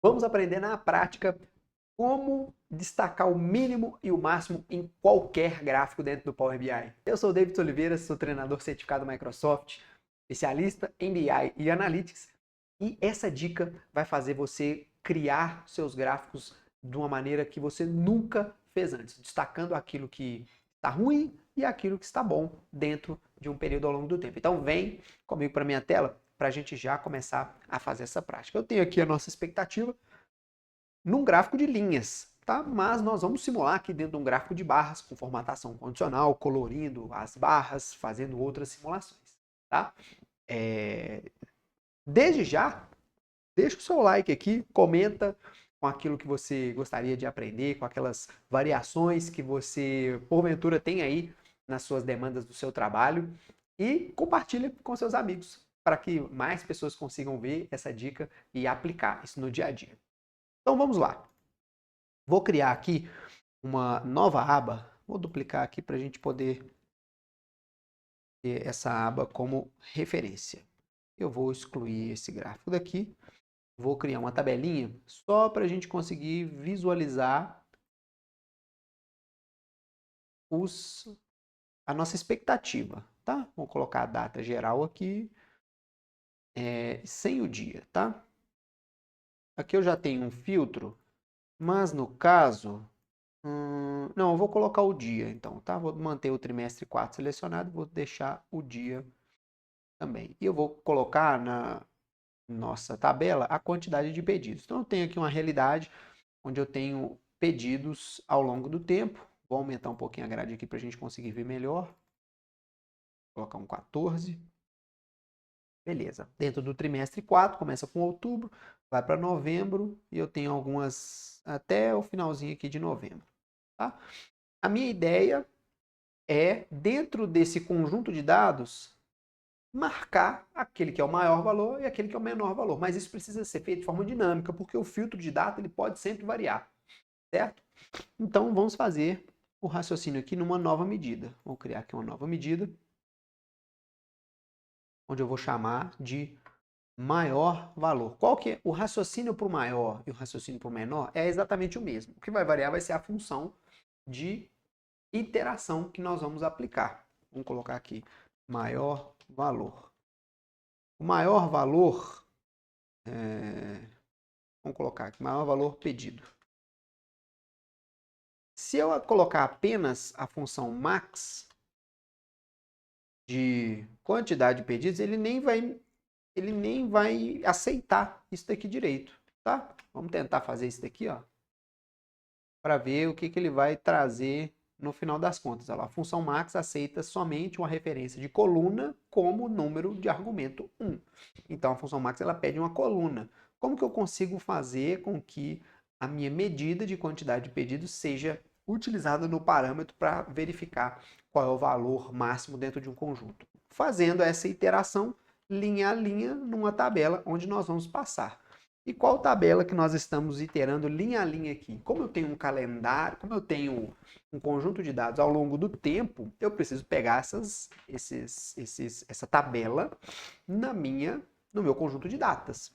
Vamos aprender na prática como destacar o mínimo e o máximo em qualquer gráfico dentro do Power BI. Eu sou o David Oliveira, sou treinador certificado Microsoft, especialista em BI e Analytics, e essa dica vai fazer você criar seus gráficos de uma maneira que você nunca fez antes, destacando aquilo que está ruim e aquilo que está bom dentro de um período ao longo do tempo. Então vem comigo para a minha tela para a gente já começar a fazer essa prática. Eu tenho aqui a nossa expectativa num gráfico de linhas, tá? Mas nós vamos simular aqui dentro de um gráfico de barras com formatação condicional, colorindo as barras, fazendo outras simulações, tá? Desde já, deixa o seu like aqui, comenta com aquilo que você gostaria de aprender, com aquelas variações que você, porventura, tem aí nas suas demandas do seu trabalho e compartilha com seus amigos para que mais pessoas consigam ver essa dica e aplicar isso no dia a dia. Então vamos lá. Vou criar aqui uma nova aba. Vou duplicar aqui para a gente poder ter essa aba como referência. Eu vou excluir esse gráfico daqui. Vou criar uma tabelinha só para a gente conseguir visualizar a nossa expectativa, tá? Vou colocar a data geral aqui, sem o dia, tá? Aqui eu já tenho um filtro, mas no caso, não, eu vou colocar o dia então, tá? Vou manter o trimestre 4 selecionado, vou deixar o dia também. E eu vou colocar na nossa tabela a quantidade de pedidos. Então eu tenho aqui uma realidade onde eu tenho pedidos ao longo do tempo. Vou aumentar um pouquinho a grade aqui para a gente conseguir ver melhor. Vou colocar um 14. Beleza. Dentro do trimestre 4, começa com outubro, vai para novembro e eu tenho algumas até o finalzinho aqui de novembro. Tá? A minha ideia é, dentro desse conjunto de dados, marcar aquele que é o maior valor e aquele que é o menor valor. Mas isso precisa ser feito de forma dinâmica, porque o filtro de data ele pode sempre variar, certo? Então vamos fazer o raciocínio aqui numa nova medida. Vou criar aqui uma nova medida, onde eu vou chamar de maior valor. Qual que é o raciocínio para o maior e o raciocínio para o menor? É exatamente o mesmo. O que vai variar vai ser a função de iteração que nós vamos aplicar. Vamos colocar aqui maior valor. O maior valor, vamos colocar aqui, maior valor pedido. Se eu colocar apenas a função max de quantidade de pedidos, ele nem vai aceitar isso daqui direito, tá? Vamos tentar fazer isso daqui, ó, para ver o que ele vai trazer no final das contas. Olha lá, a função max aceita somente uma referência de coluna como número de argumento 1. Então, a função max ela pede uma coluna. Como que eu consigo fazer com que a minha medida de quantidade de pedidos seja utilizada no parâmetro para verificar qual é o valor máximo dentro de um conjunto? Fazendo essa iteração linha a linha numa tabela onde nós vamos passar. E qual tabela que nós estamos iterando linha a linha aqui? Como eu tenho um calendário, como eu tenho um conjunto de dados ao longo do tempo, eu preciso pegar essa tabela no meu conjunto de datas.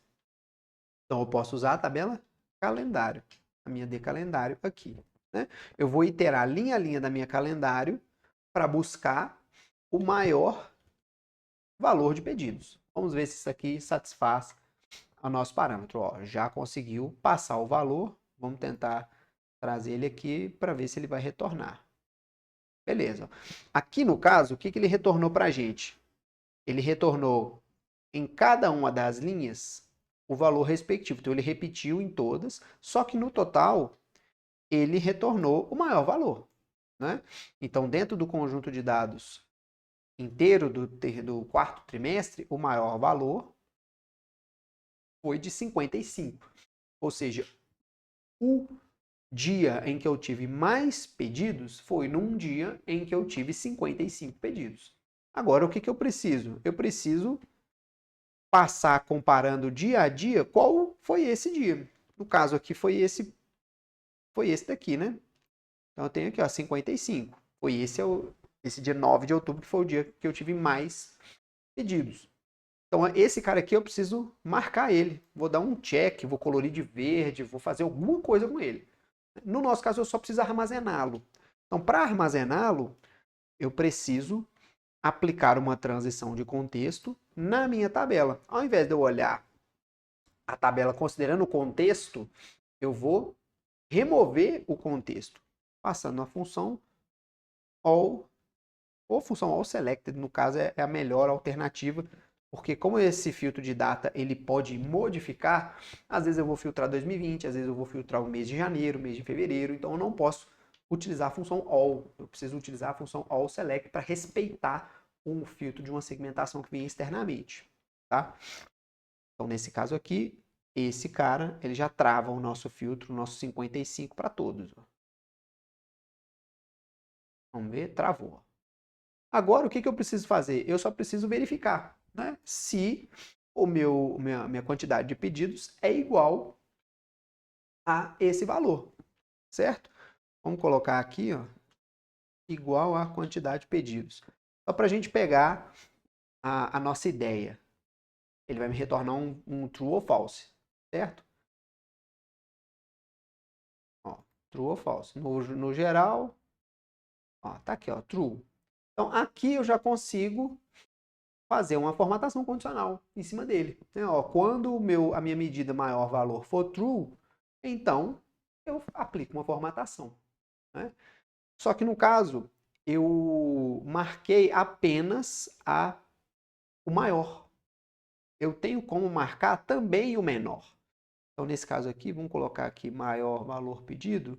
Então eu posso usar a tabela calendário, a minha de calendário aqui. Né? Eu vou iterar linha a linha da minha calendário para buscar o maior valor de pedidos. Vamos ver se isso aqui satisfaz o nosso parâmetro. Ó, já conseguiu passar o valor. Vamos tentar trazer ele aqui para ver se ele vai retornar. Beleza. Aqui no caso, o que ele retornou para a gente? Ele retornou em cada uma das linhas o valor respectivo. Então ele repetiu em todas, só que no total ele retornou o maior valor. Né? Então, dentro do conjunto de dados inteiro do quarto trimestre, o maior valor foi de 55. Ou seja, o dia em que eu tive mais pedidos foi num dia em que eu tive 55 pedidos. Agora, o que eu preciso? Eu preciso passar comparando dia a dia qual foi esse dia. No caso aqui foi esse daqui, né? Então eu tenho aqui, ó, 55. Foi esse dia 9 de outubro que foi o dia que eu tive mais pedidos. Então, esse cara aqui eu preciso marcar ele. Vou dar um check, vou colorir de verde, vou fazer alguma coisa com ele. No nosso caso, eu só preciso armazená-lo. Então, para armazená-lo, eu preciso aplicar uma transição de contexto na minha tabela. Ao invés de eu olhar a tabela considerando o contexto, eu vou remover o contexto, passando a função all, ou função all selected, no caso é a melhor alternativa, porque como esse filtro de data ele pode modificar, às vezes eu vou filtrar 2020, às vezes eu vou filtrar o mês de janeiro, mês de fevereiro, então eu não posso utilizar a função all, eu preciso utilizar a função all select para respeitar um filtro de uma segmentação que vem externamente, tá? Então nesse caso aqui, esse cara, ele já trava o nosso filtro, o nosso 55 para todos. Vamos ver, travou. Agora, o que eu preciso fazer? Eu só preciso verificar, né, se minha quantidade de pedidos é igual a esse valor, certo? Vamos colocar aqui, ó, igual a quantidade de pedidos. Só para a gente pegar a nossa ideia. Ele vai me retornar um true ou false, certo? Ó, true ou false. No geral, ó, tá aqui, ó, true. Então, aqui eu já consigo fazer uma formatação condicional em cima dele. Né? Ó, quando a minha medida maior valor for true, então eu aplico uma formatação. Né? Só que no caso, eu marquei apenas o maior. Eu tenho como marcar também o menor. Então, nesse caso aqui, vamos colocar aqui maior valor pedido.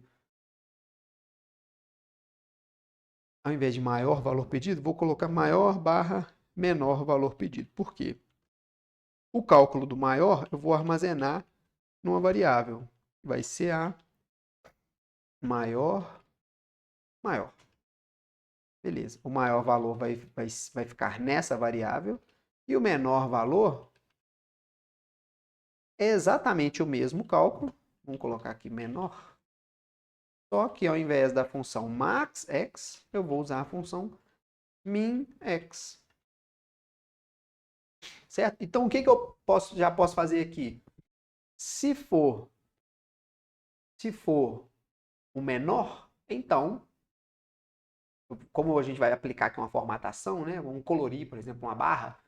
Ao invés de maior valor pedido, vou colocar maior barra menor valor pedido. Por quê? O cálculo do maior eu vou armazenar numa variável. Vai ser a maior. Beleza. O maior valor vai ficar nessa variável. E o menor valor é exatamente o mesmo cálculo. Vamos colocar aqui menor. Só que ao invés da função maxx, eu vou usar a função minx. Certo? Então, o que eu já posso fazer aqui? Se for o menor, então, como a gente vai aplicar aqui uma formatação, né? Vamos colorir, por exemplo, uma barra.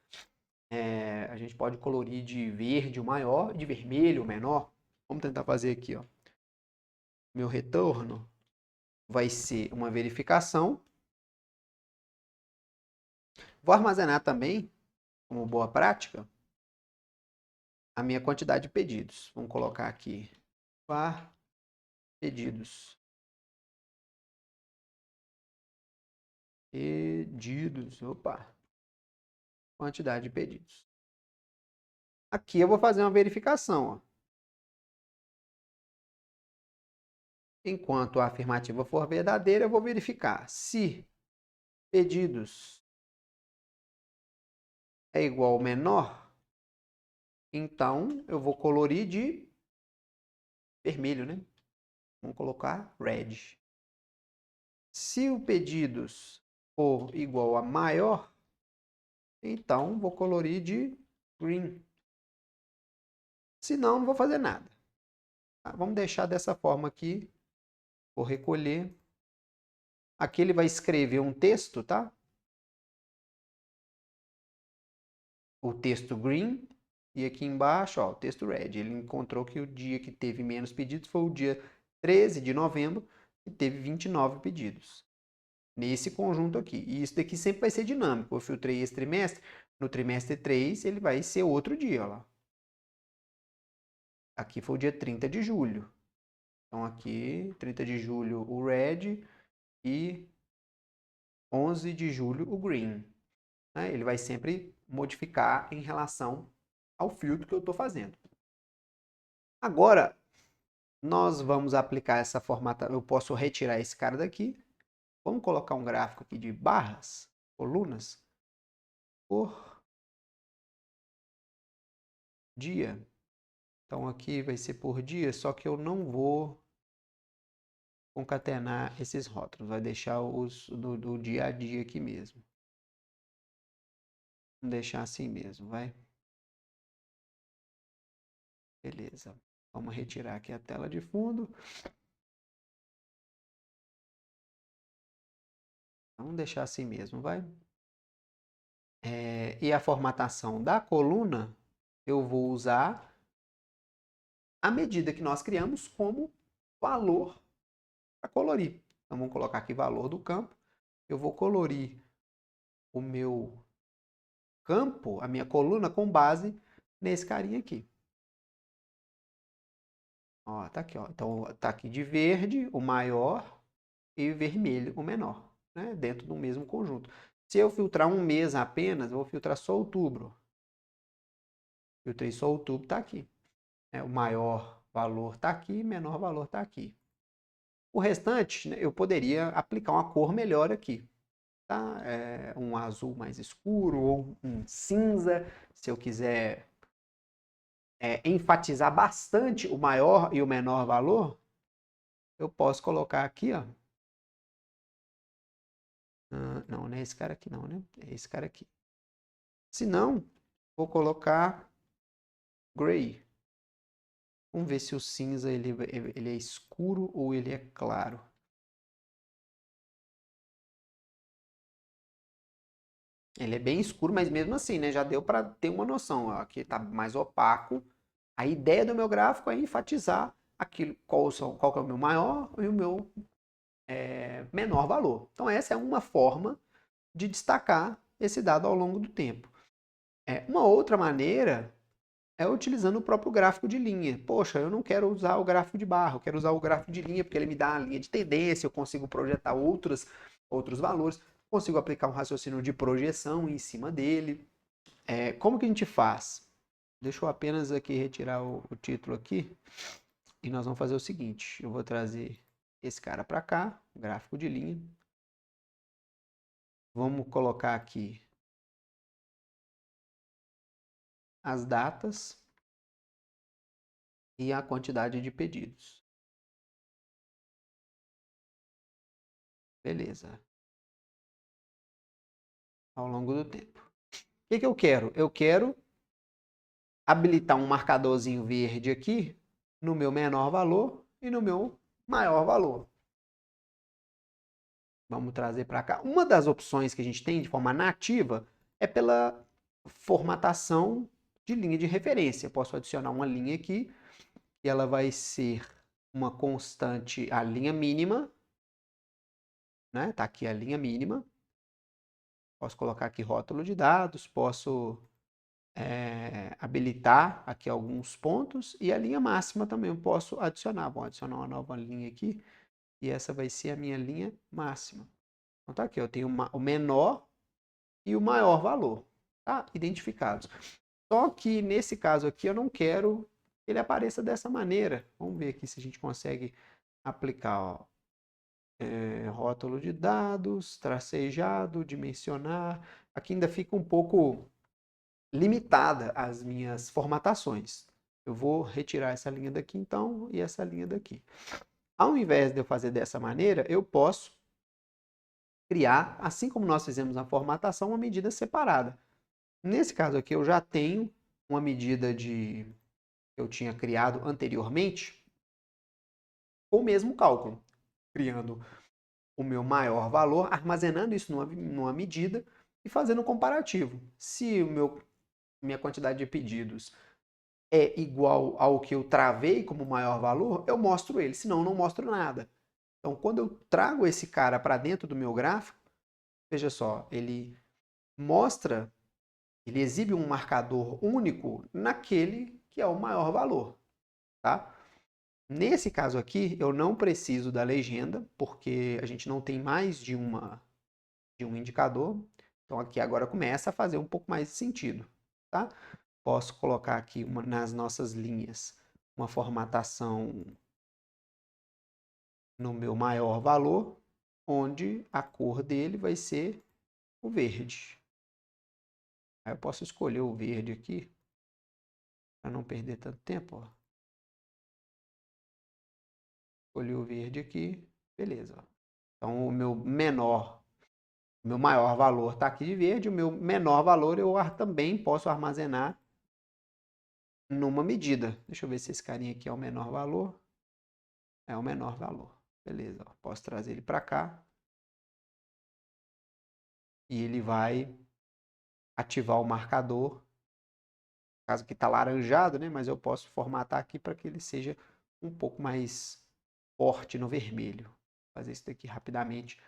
A gente pode colorir de verde o maior e de vermelho o menor. Vamos tentar fazer aqui, ó. Meu retorno vai ser uma verificação. Vou armazenar também, como boa prática, a minha quantidade de pedidos. Vamos colocar aqui var pedidos. Pedidos, opa. Quantidade de pedidos. Aqui eu vou fazer uma verificação, ó. Enquanto a afirmativa for verdadeira, eu vou verificar se pedidos é igual ao menor, então eu vou colorir de vermelho, né? Vamos colocar red. Se o pedidos for igual a maior, então vou colorir de green. Se não, não vou fazer nada. Tá? Vamos deixar dessa forma aqui. Vou recolher. Aqui ele vai escrever um texto, tá? O texto green. E aqui embaixo, ó, o texto red. Ele encontrou que o dia que teve menos pedidos foi o dia 13 de novembro, que teve 29 pedidos. Nesse conjunto aqui. E isso daqui sempre vai ser dinâmico. Eu filtrei esse trimestre. No trimestre 3, ele vai ser outro dia, ó lá. Aqui foi o dia 30 de julho. Então, aqui, 30 de julho, o red e 11 de julho, o green. Né? Ele vai sempre modificar em relação ao filtro que eu estou fazendo. Agora, nós vamos aplicar essa formata. Eu posso retirar esse cara daqui. Vamos colocar um gráfico aqui de barras, colunas, por dia. Então, aqui vai ser por dia, só que eu não vou concatenar esses rótulos. Vai deixar os do dia a dia aqui mesmo. Vamos deixar assim mesmo, vai. Beleza. Vamos retirar aqui a tela de fundo. Vamos deixar assim mesmo, vai? E a formatação da coluna, eu vou usar a medida que nós criamos como valor para colorir. Então, vamos colocar aqui valor do campo. Eu vou colorir o meu campo, a minha coluna, com base nesse carinha aqui. Ó, tá aqui, ó. Então, tá aqui de verde, o maior, e vermelho, o menor, né? Dentro do mesmo conjunto. Se eu filtrar um mês apenas, eu vou filtrar só outubro. Filtrei só outubro, tá aqui. O maior valor tá aqui, menor valor tá aqui. O restante, né, eu poderia aplicar uma cor melhor aqui. Tá? Um azul mais escuro ou um cinza, se eu quiser enfatizar bastante o maior e o menor valor, eu posso colocar aqui, ó. Não, não é esse cara aqui não, né? É esse cara aqui. Se não, vou colocar gray. Vamos ver se o cinza ele é escuro ou ele é claro. Ele é bem escuro, mas mesmo assim, né? Já deu para ter uma noção. Ó, aqui está mais opaco. A ideia do meu gráfico é enfatizar aquilo, qual que é o meu maior e o meu menor valor. Então, essa é uma forma de destacar esse dado ao longo do tempo. Uma outra maneira é utilizando o próprio gráfico de linha. Poxa, eu não quero usar o gráfico de barra, eu quero usar o gráfico de linha porque ele me dá a linha de tendência, eu consigo projetar outros valores, consigo aplicar um raciocínio de projeção em cima dele. Como que a gente faz? Deixa eu apenas aqui retirar o título aqui e nós vamos fazer o seguinte, eu vou trazer esse cara para cá, gráfico de linha. Vamos colocar aqui as datas e a quantidade de pedidos. Beleza. Ao longo do tempo. O que eu quero? Eu quero habilitar um marcadorzinho verde aqui no meu menor valor e no meu maior valor. Vamos trazer para cá. Uma das opções que a gente tem de forma nativa é pela formatação de linha de referência. Eu posso adicionar uma linha aqui e ela vai ser uma constante, a linha mínima, né? Tá aqui a linha mínima. Posso colocar aqui rótulo de dados, posso habilitar aqui alguns pontos e a linha máxima também eu posso adicionar. Vou adicionar uma nova linha aqui e essa vai ser a minha linha máxima. Então tá aqui, eu tenho o menor e o maior valor, tá? Identificados. Só que nesse caso aqui eu não quero que ele apareça dessa maneira. Vamos ver aqui se a gente consegue aplicar, ó. Rótulo de dados, tracejado, dimensionar. Aqui ainda fica um pouco limitada as minhas formatações. Eu vou retirar essa linha daqui então e essa linha daqui. Ao invés de eu fazer dessa maneira, eu posso criar, assim como nós fizemos na formatação, uma medida separada. Nesse caso aqui, eu já tenho uma medida que eu tinha criado anteriormente com o mesmo cálculo, criando o meu maior valor, armazenando isso numa medida e fazendo um comparativo. Se minha quantidade de pedidos é igual ao que eu travei como maior valor, eu mostro ele, senão eu não mostro nada. Então, quando eu trago esse cara para dentro do meu gráfico, veja só, ele exibe um marcador único naquele que é o maior valor, tá? Nesse caso aqui, eu não preciso da legenda, porque a gente não tem mais de um indicador. Então, aqui agora começa a fazer um pouco mais de sentido, tá? Posso colocar aqui nas nossas linhas uma formatação no meu maior valor, onde a cor dele vai ser o verde. Aí eu posso escolher o verde aqui, para não perder tanto tempo. Ó. Escolhi o verde aqui, beleza. Então o meu maior valor está aqui de verde, o meu menor valor eu também posso armazenar numa medida. Deixa eu ver se esse carinha aqui é o menor valor. É o menor valor. Beleza, ó. Posso trazer ele para cá. E ele vai ativar o marcador. No caso que está laranjado, né? Mas eu posso formatar aqui para que ele seja um pouco mais forte no vermelho. Vou fazer isso daqui rapidamente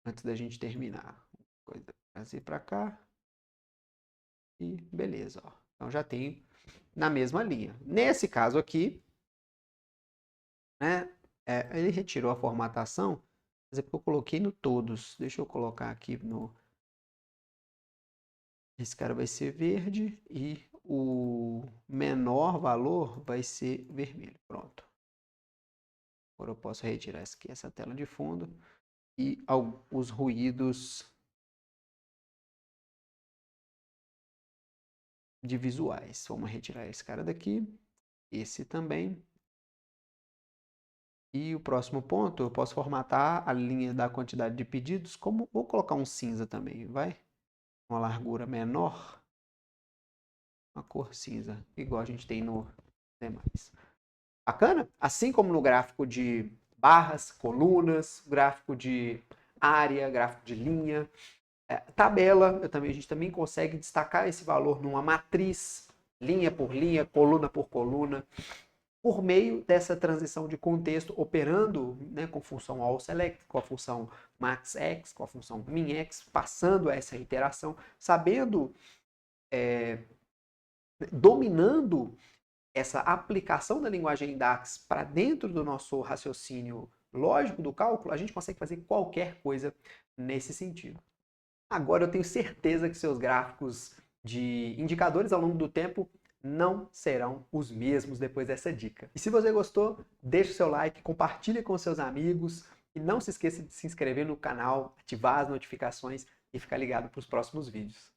antes da gente terminar. Trazer para cá. E beleza, ó. Então já tenho na mesma linha. Nesse caso aqui, né? Ele retirou a formatação, mas é porque eu coloquei no todos. Deixa eu colocar aqui no... Esse cara vai ser verde e o menor valor vai ser vermelho. Pronto. Agora eu posso retirar essa tela de fundo e os ruídos de visuais. Vamos retirar esse cara daqui, esse também. E o próximo ponto, eu posso formatar a linha da quantidade de pedidos, como vou colocar um cinza também, vai? Uma largura menor, uma cor cinza, igual a gente tem no demais. Bacana? Assim como no gráfico de barras, colunas, gráfico de área, gráfico de linha, tabela, a gente também consegue destacar esse valor numa matriz, linha por linha, coluna por coluna, por meio dessa transição de contexto, operando, né, com função allSelect, com a função maxX, com a função minX, passando essa iteração, sabendo, dominando essa aplicação da linguagem DAX para dentro do nosso raciocínio lógico do cálculo, a gente consegue fazer qualquer coisa nesse sentido. Agora eu tenho certeza que seus gráficos de indicadores ao longo do tempo não serão os mesmos depois dessa dica. E se você gostou, deixe o seu like, compartilhe com seus amigos e não se esqueça de se inscrever no canal, ativar as notificações e ficar ligado para os próximos vídeos.